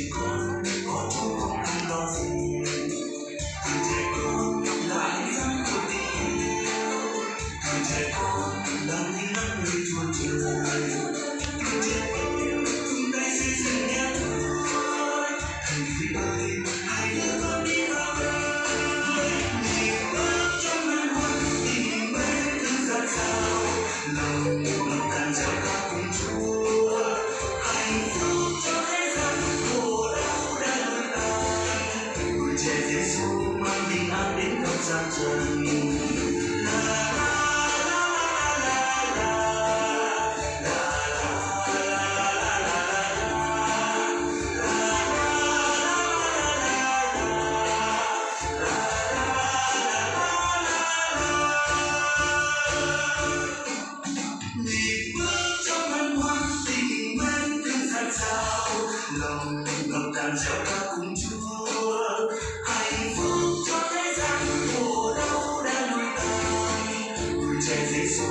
trẻ con có Chúa không ăn lo gì, tuổi trẻ con lại dám yêu yêu, tuổi trẻ con đang đi ngắm nơi Chúa trời, tuổi trẻ con chúng ta xây dựng nhà thôi, thành thị ơi hãy đưa con đi vào đây, nhịp bước trong màn hoa tình mến thương dạt dào, lòng tan trao ca cùng Chúa, hạnh phúc cho thế gian khổ đau đã lùi tan, tuổi trẻ Giêsu mang bình an đến khắp gian trần. Nhịp bước trong hân hoan tình mến thương dạt dào, lòng ngập tràn reo ca cùng Chúa, hạnh phúc cho thế gian khổ đau đã lùi tan, tuổi trẻ Giêsu